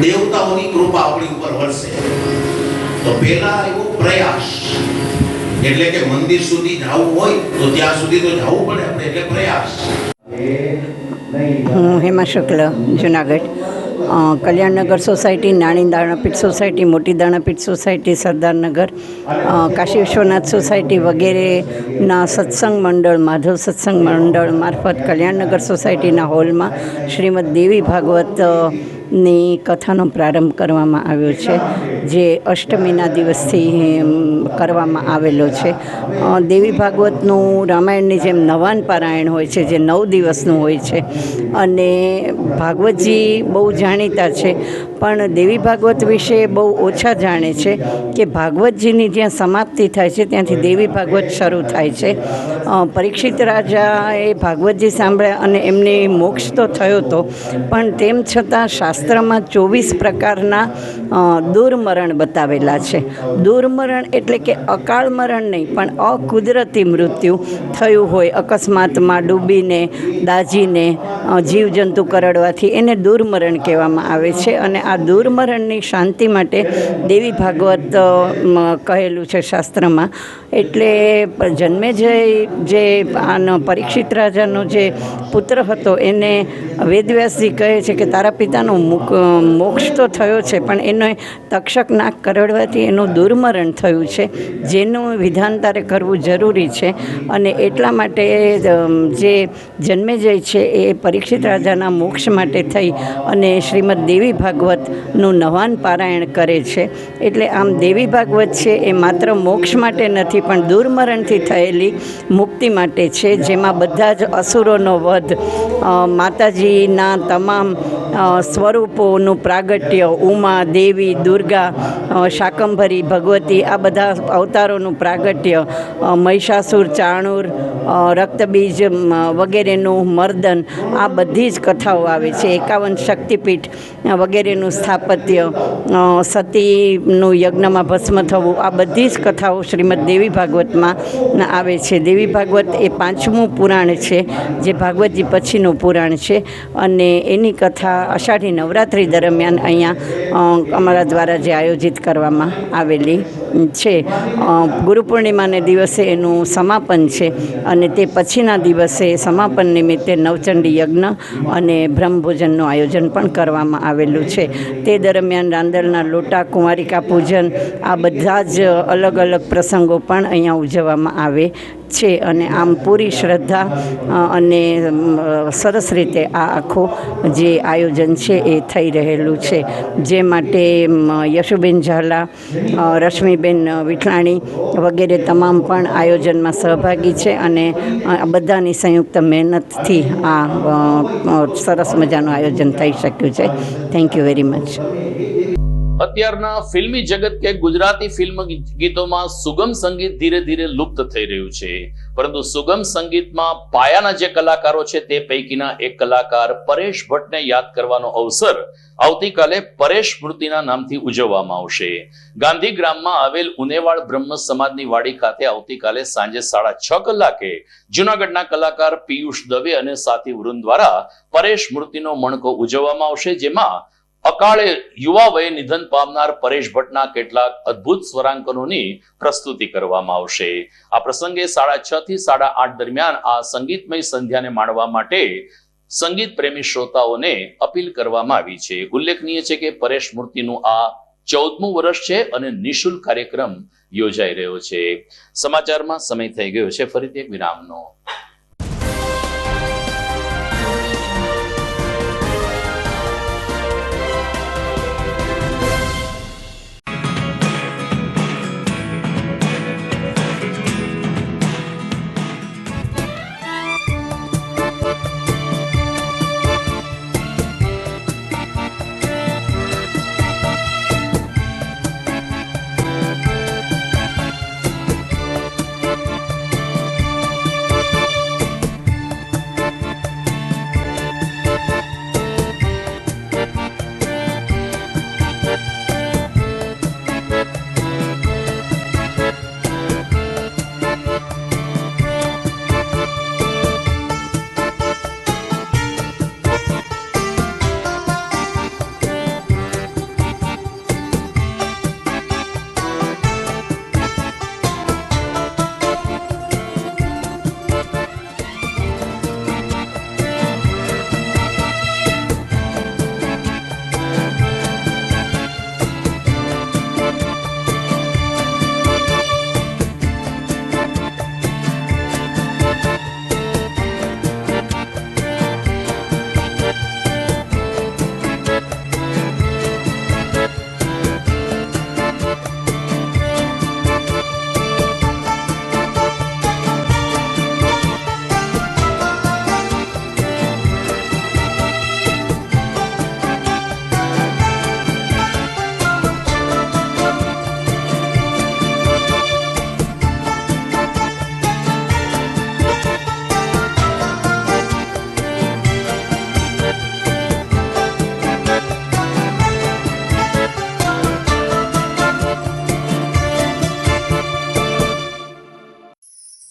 દેવતાઓની કૃપા આપણી ઉપર વરસે. તો પહેલા એવો પ્રયાસ, એટલે કે મંદિર સુધી જવું હોય તો ત્યાં સુધી તો જવું પડે આપણે, એટલે પ્રયાસ. હું હેમા શુક્લ, જુનાગઢ. કલ્યાણનગર સોસાયટી, નાની દાણાપીઠ સોસાયટી, મોટી દાણાપીઠ સોસાયટી, સરદારનગર, કાશી વિશ્વનાથ સોસાયટી વગેરેના સત્સંગ મંડળ, માધવ સત્સંગ મંડળ મારફત કલ્યાણનગર સોસાયટીના હોલમાં શ્રીમદ દેવી ભાગવત ની કથાનો પ્રારંભ કરવામાં આવ્યો છે, જે અષ્ટમીના દિવસથી કરવામાં આવેલો છે. દેવી ભાગવતનું રામાયણની જેમ નવાન પારાયણ હોય છે, જે 9 દિવસનું હોય છે. અને ભાગવતજી બહુ જાણીતા છે, પણ દેવી ભાગવત વિશે બહુ ઓછા જાણે છે કે ભાગવતજીની જ્યાં સમાપ્તિ થાય છે ત્યાંથી દેવી ભાગવત શરૂ થાય છે. પરીક્ષિત રાજાએ ભાગવતજી સાંભળ્યા અને એમને મોક્ષ તો થયો હતો, પણ તેમ છતાં શાસ્ત્રમાં 24 પ્રકારના દુર્મરણ બતાવેલા છે. દુર્મરણ એટલે કે અકાળ મરણ નહીં, પણ અકુદરતી મૃત્યુ થયું હોય, અકસ્માતમાં ડૂબીને, દાજીને, જીવજંતુ કરડવાથી એને દુર્મરણ કહેવામાં આવે છે. અને આ દુર્મરણની શાંતિ માટે દેવી ભાગવત કહેલું છે શાસ્ત્રમાં. એટલે જન્મેજય જે આનો પરીક્ષિત રાજાનો જે પુત્ર હતો એને વેદવ્યાસજી કહે છે કે તારા પિતાનો મોક્ષ તો થયો છે, પણ એને તક્ષક નાગ કરડવાથી એનું દુર્મરણ થયું છે, જેનું વિધાન તારે કરવું જરૂરી છે. અને એટલા માટે જે જન્મેજય છે એ પરીક્ષિત રાજાના મોક્ષ માટે થઈ અને શ્રીમદ દેવી ભાગવતનું નવાન પારાયણ કરે છે. એટલે આમ દેવી ભાગવત છે એ માત્ર મોક્ષ માટે નથી, પણ દુર્મરણથી થયેલી મુક્તિ માટે છે, જેમાં બધા જ અસુરોનો વધ, માતાજીના તમામ સ્વરૂપોનું પ્રાગટ્ય, ઉમા, દેવી, દુર્ગા, શાકંભરી, ભગવતી, આ બધા અવતારોનું પ્રાગટ્ય, મહિષાસુર, ચાણૂર, રક્તબીજ વગેરેનું મર્દન, આ બધી જ કથાઓ આવે છે. 51 શક્તિપીઠ વગેરેનું સ્થાપત્ય, સતીનું યજ્ઞમાં ભસ્મ થવું, આ બધી જ કથાઓ શ્રીમદ દેવી ભાગવતમાં આવે છે. દેવી ભાગવત એ 5મું પુરાણ છે, જે ભાગવતજી પછીનું પુરાણ છે. અને એની કથા અષાઢી નવરાત્રિ દરમિયાન અહીંયા અમારા દ્વારા જે આયોજિત કરવામાં આવેલી છે. ગુરુ પૂર્ણિમાને દિવસે એનું સમાપન છે, અને તે પછીના દિવસે સમાપન નિમિત્તે નવચંડી યજ્ઞ અને બ્રહ્મભોજનનું આયોજન પણ કરવામાં આવેલું છે. તે દરમિયાન રાંદલના લોટા, કુંવારિકા પૂજન, આ બધા જ અલગ અલગ પ્રસંગો પણ અહીંયા ઉજવવામાં આવે છે. અને આમ પૂરી શ્રદ્ધા અને સરસ રીતે આ આખું જે આયોજન છે એ થઈ રહેલું છે, જે માટે યશુબેન ઝાલા, રશ્મિબેન વિઠલાણી વગેરે તમામ પણ આયોજનમાં સહભાગી છે. અને આ બધાની સંયુક્ત મહેનતથી આ સરસ મજાનું આયોજન થઈ શક્યું છે. Thank you very much. અત્યારના ફિલ્મી જગત કે ગુજરાતી ફિલ્મ ગીતોમાં સુગમ સંગીત ધીરે ધીરે લુપ્ત થઈ રહ્યું છે, પરંતુ સુગમ સંગીતમાં પાયાના જે કલાકારો છે તે પૈકીના એક કલાકાર પરેશ ભટ્ટને યાદ કરવાનો અવસર આવતીકાલે પરેશ સ્મૃતિના નામથી ઉજવવામાં આવશે. ગાંધીગ્રામમાં આવેલ ઉનેવાડ બ્રહ્મ સમાજની વાડી ખાતે આવતીકાલે સાંજે 6:30 કલાકે જૂનાગઢના કલાકાર પિયુષ દવે અને સાથી વૃંદ દ્વારા પરેશ સ્મૃતિનો મણકો ઉજવવામાં આવશે, જેમાં અકાળે યુવા વયે નિધન પામનાર પરેશ ભટ્ટના કેટલાક અદ્ભુત સ્વરાંકનોની પ્રસ્તુતિ કરવામાં આવશે. આ પ્રસંગે 6:30 થી 8:30 દરમિયાન આ સંગીતમય સંધ્યાને માણવા માટે સંગીત પ્રેમી શ્રોતાઓને અપીલ કરવામાં આવી છે. ઉલ્લેખનીય છે કે પરેશ મૂર્તિનું આ 14મું વર્ષ છે અને નિઃશુલ્ક કાર્યક્રમ યોજાઈ રહ્યો છે. સમાચારમાં સમય થઈ ગયો છે ફરીથી એક વિરામનો.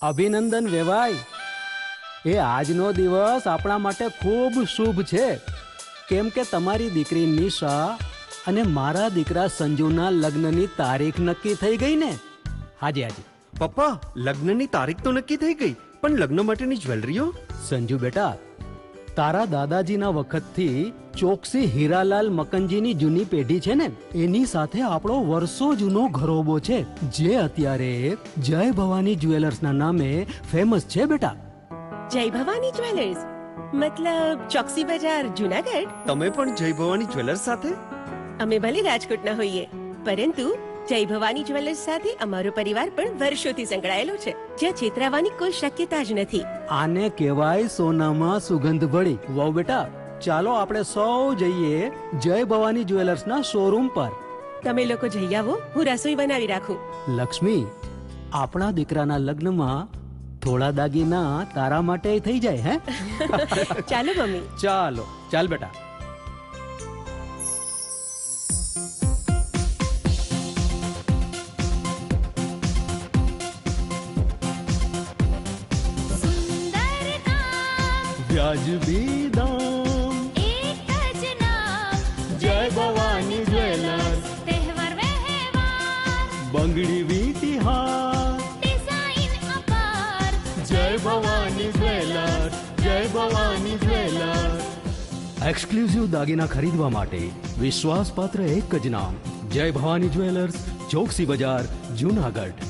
અભિનંદન વેવાઈ. એ આજનો દિવસ આપણા માટે ખૂબ શુભ છે, કેમ કે તમારી દીકરી નિશા અને મારા દીકરા સંજુના લગ્નની તારીખ નક્કી થઈ ગઈ ને. હાજી હાજી પપ્પા, લગ્નની તારીખ તો નક્કી થઈ ગઈ, પણ લગ્ન માટેની જ્વેલરીઓ? સંજુ બેટા, તારા દાદાજીના વખતથી ચોકસી હીરાલાલ મકનજીની જૂની પેઢી છે ને, એની સાથે આપણો વર્ષો જૂનો ઘરોબો છે, જે અત્યારે જય ભવાની જ્વેલર્સના નામે ફેમસ છે બેટા. જય ભવાની જ્વેલર્સ મતલબ ચોકસી બજાર જુનાગઢ? તમે પણ જય ભવાની જ્વેલર્સ સાથે? અમે ભલે રાજકોટના હોઈએ, પરંતુ જય ભવાની જ્વેલર્સ સાથે અમારો પરિવાર પણ વર્ષોથી સંકળાયેલો છે, જ્યાં છેતરાવાની કોઈ શક્યતા જ નથી. આને કહેવાય સોનામાં સુગંધ ભળી. વહુ બેટા, ચાલો આપણે સૌ જઈએ જય ભવાની જ્વેલર્સના શોરૂમ પર. તમે લોકો જઈ આવો, હું રસોઈ બનાવી રાખું. લક્ષ્મી, આપણા દીકરાના લગ્નમાં થોડા દાગીના તારા માટે થઈ જાય. હે ચાલો મમ્મી. ચાલો ચાલ બેટા. વ્યાજબી દામ, એક જ નામ, જય ભવાની જ્વેલર્સ. તહેવાર વ્યવહાર, બંગડી વીટી હાર, ડિઝાઇન અપાર, જય ભવાની જ્વેલર્સ, જય ભવાની જ્વેલર્સ. એક્સક્લુઝિવ દાગીના ખરીદવા માટે વિશ્વાસપાત્ર એક જ નામ, જય ભવાની જ્વેલર્સ, ચોકસી બજાર, જુનાગઢ.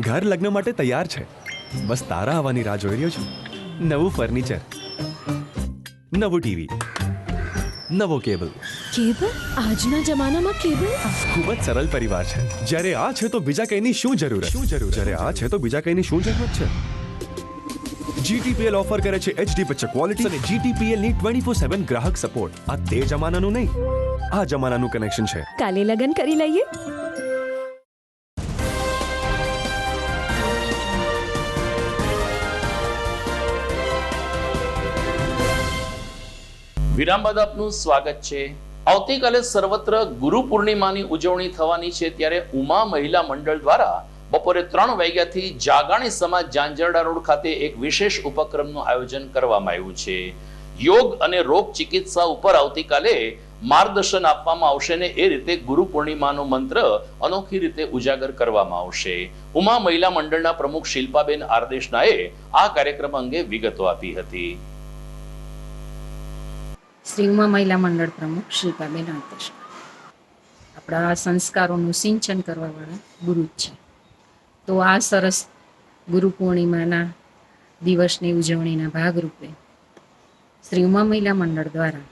ઘર લગ્ન માટે તૈયાર છે, બસ તારા આવવાની રાહ જોઈ રહ્યો છું. નવું ફર્નિચર, નવું ટીવી, નવો કેબલ. કેબલ? આજના જમાનામાં કેબલ? ખૂબ જ સરળ પરિવાર છે. જ્યારે આ છે તો બીજા કઈની શું જરૂરત? જ્યારે આ છે તો બીજા કઈની શું જરૂરત છે? GTPL ઓફર કરે છે HD પિક્ચર ક્વોલિટી અને GTPL ની 24/7 ગ્રાહક સપોર્ટ. આ તે જમાનાનું નહીં, આ જમાનાનું કનેક્શન છે. કાલે લગન કરી લઈએ. વિરામ બાદ આપનું સ્વાગત છે. આવતીકાલે સર્વત્ર ગુરુ પૂર્ણિમાની ઉજવણી થવાની છે, ત્યારે ઉમા મહિલા મંડળ દ્વારા બપોરે 3 વાગ્યાથી જાગાણી સમાજ જાંજરડા રોડ ખાતે એક વિશેષ ઉપક્રમનું આયોજન કરવામાં આવ્યું છે. યોગ અને રોગ ચિકિત્સા ઉપર આવતીકાલે માર્ગદર્શન આપવામાં આવશે ને એ રીતે ગુરુ પૂર્ણિમાનો મંત્ર અનોખી રીતે ઉજાગર કરવામાં આવશે. ઉમા મહિલા મંડળના પ્રમુખ શિલ્પાબેન આરદેશનાએ આ કાર્યક્રમ અંગે વિગતો આપી હતી. શ્રી ઉમા મહિલા મંડળ પ્રમુખ શિલ્પાબેન આંતરશા. આપણા સંસ્કારોનું સિંચન કરવાવાળા ગુરુ જ છે. તો આ સરસ ગુરુ પૂર્ણિમાના દિવસની ઉજવણીના ભાગરૂપે શ્રી ઉમા મહિલા મંડળ દ્વારા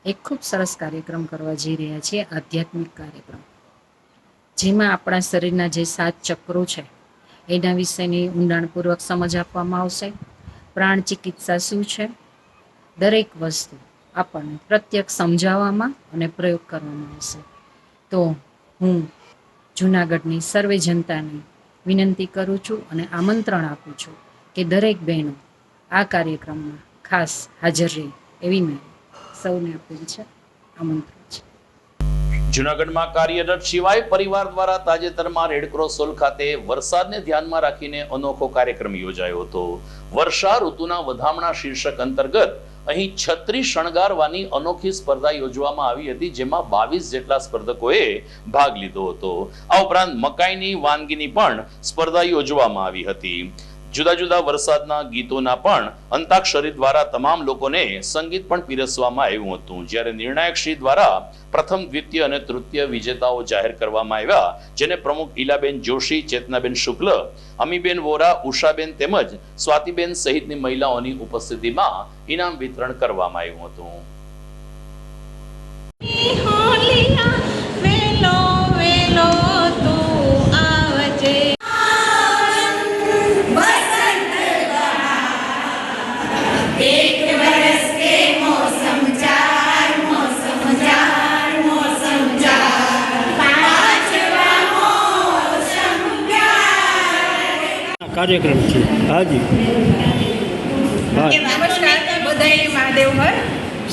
એક ખૂબ સરસ કાર્યક્રમ કરવા જઈ રહ્યા છીએ, આધ્યાત્મિક કાર્યક્રમ, જેમાં આપણા શરીરના જે 7 ચક્રો છે એના વિશેની ઊંડાણપૂર્વક સમજ આપવામાં આવશે. પ્રાણ ચિકિત્સા શું છે, દરેક વસ્તુ આપણને પ્રત્યક્ષ સમજાવવામાં અને પ્રયોગ કરવામાં આવશે. તો હું જૂનાગઢની સર્વે જનતાને વિનંતી કરું છું અને આમંત્રણ આપું છું કે દરેક બહેનો આ કાર્યક્રમમાં ખાસ હાજર રહે એવી મેં સૌને અપીલ છે, આમંત્રણ છે. જૂનાગઢમાં કાર્યરત શિવાય પરિવાર દ્વારા તાજેતરમાં રેડક્રોસ હોલ ખાતે વરસાદને ધ્યાનમાં રાખીને અનોખો કાર્યક્રમ યોજાયો હતો. વર્ષા ઋતુના વધામણા શીર્ષક અંતર્ગત અહીં છત્રી શણગારવાની અનોખી સ્પર્ધા યોજવામાં આવી હતી, જેમાં 22 જેટલા સ્પર્ધકોએ ભાગ લીધો હતો. આ ઉપરાંત મકાઈની વાનગીની પણ સ્પર્ધા યોજવામાં આવી હતી. જુદા જુદા વરસાદના ગીતોના પણ અંતાક્ષરી દ્વારા તમામ લોકોને સંગીત પણ પીરસવામાં આવ્યું હતું. જ્યારે નિર્ણાયક શ્રી દ્વારા પ્રથમ, દ્વિતીય અને તૃતીય વિજેતાઓ જાહેર કરવામાં આવ્યા, જેને પ્રમુખ ઈલાબેન જોશી, ચેતનાબેન શુક્લ, અમીબેન વોરા, ઉષાબેન તેમજ સ્વાતિબેન સહિતની મહિલાઓની ઉપસ્થિતિમાં ઇનામ વિતરણ કરવામાં આવ્યું હતું. કાર્યક્રમ છે. હાજી નમસ્કાર બધાને, મહાદેવ હર.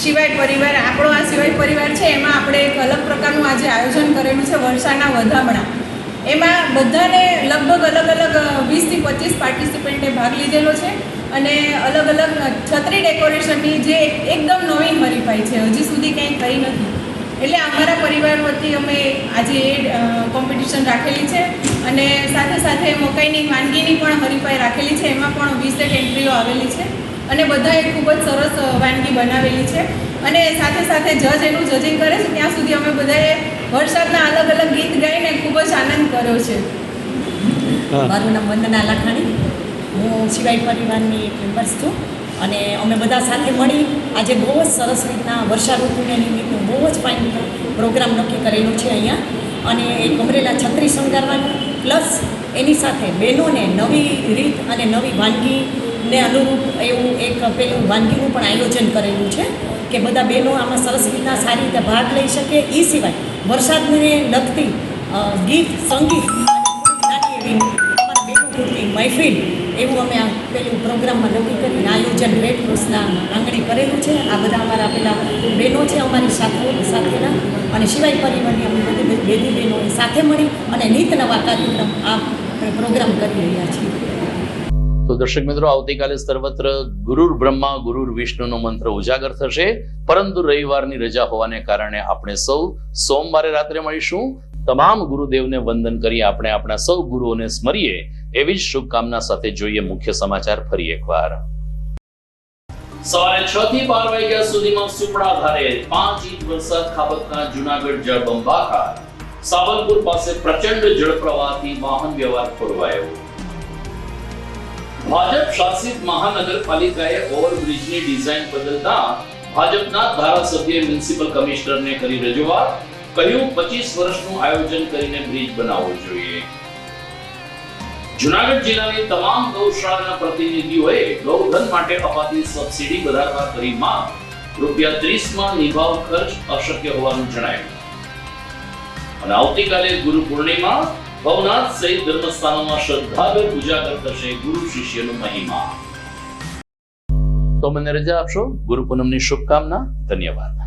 શિવાય પરિવાર, આપણો આ શિવાય પરિવાર છે, એમાં આપણે એક અલગ પ્રકારનું આજે આયોજન કરેલું છે, વર્ષાના વધામણા. એમાં બધાને લગભગ અલગ અલગ 20 થી 25 પાર્ટિસિપન્ટે ભાગ લીધેલો છે અને અલગ અલગ છત્રી ડેકોરેશનની જે એકદમ નવીન હરીફાઈ છે, હજી સુધી ક્યાંય થઈ નથી. એટલે અમારા પરિવાર વતી અમે આજે કોમ્પિટિશન રાખેલી છે અને સાથે સાથે મકાઈની વાનગીની પણ હરીફાઈ રાખેલી છે. એમાં પણ 20 એન્ટ્રીઓ આવેલી છે અને બધાએ ખૂબ જ સરસ વાનગી બનાવેલી છે. અને સાથે સાથે જજ એનું જજિંગ કરે છે ત્યાં સુધી અમે બધાએ વરસાદના અલગ અલગ ગીત ગાઈને ખૂબ જ આનંદ કર્યો છે. મારું નામ વંદના લાખાણી, હું શિવાય પરિવારની એક મેમ્બર્સ છું અને અમે બધા સાથે મળી આજે બહુ જ સરસ રીતના વર્ષા ઋતુને નિમિત્તે બહુ જ ફાઇન પ્રોગ્રામ નક્કી કરેલો છે અહીંયા. અને એક અમરેલા છત્રી શણગારવાનું પ્લસ એની સાથે બહેનોને નવી રીત અને નવી વાનગીને અનુરૂપ એવું એક પેલું વાનગીનું પણ આયોજન કરેલું છે કે બધા બહેનો આમાં સરસ રીતના સારી રીતે ભાગ લઈ શકે. એ સિવાય વરસાદને લગતી ગીત, સંગીત નાની એવી અમારા બહેનો પૂરતી મહેફિલ એવું અમે આ પેલું પ્રોગ્રામમાં નક્કી કરીને આયોજન રેડ ક્રોસના આંગણે કરેલું છે. આ બધા અમારા પેલા બહેનો છે અમારી સાથેના અને શિવાય પરિવારની અમે બધી બહેનોએ સાથે મળી અને નિત નવા કાર્યક્રમ આ પ્રોગ્રામ કરી રહ્યા છીએ. તો દર્શક મિત્રો, આવતીકાલે સર્વત્ર ગુરુર બ્રહ્મા ગુરુર વિષ્ણુનો મંત્ર ઉજાગર થશે, પરંતુ રવિવારની રજા હોવાને કારણે આપણે સૌ સોમવારે રાત્રે મળીશું. તમામ ગુરુદેવને વંદન કરી આપણે આપણા સૌ ગુરુઓને સ્મરીએ એવી જ શુભકામના સાથે જોઈએ મુખ્ય સમાચાર ફરી એકવાર. સવારે 6 થી 12 વાગ્યા સુધીમાં સુપડા ધારે 5 ઇંચ વરસાદ ખાબકતા જૂનાગઢ જળબંબાકાર. સાબલપુર પાસે પ્રચંડ જળપ્રવાહથી વાહન વ્યવહાર ખોરવાયો. ભાજપ શાસિત મહાનગરપાલિકાએ ઓવરબ્રિજની ડિઝાઇન બદલતા ભાજપના ધારાસભ્યએ મ્યુનિસિપલ કમિશનરને કરી રજૂઆત. કહ્યું 25 વર્ષનું આયોજન કરીને બ્રિજ બનાવવો જોઈએ. જૂનાગઢ જિલ્લાની તમામ ગૌશાળાના પ્રતિનિધિઓએ ગૌધન માટે અપાતી સબસિડી વધારવા કરી માંગ. ₹30 માં નિભાવ ખર્ચ અશક્ય હોવાનું જણાયું. અને આવતીકાલે ગુરુ પૂર્ણિમા, ભવનાથ સહિત ધર્મસ્થાનોમાં શ્રદ્ધાભેર ઉજાગર થશે ગુરુ શિષ્યનો મહિમા. તો મને રજા આપશો. ગુરુ પૂનમની શુભકામના. ધન્યવાદ.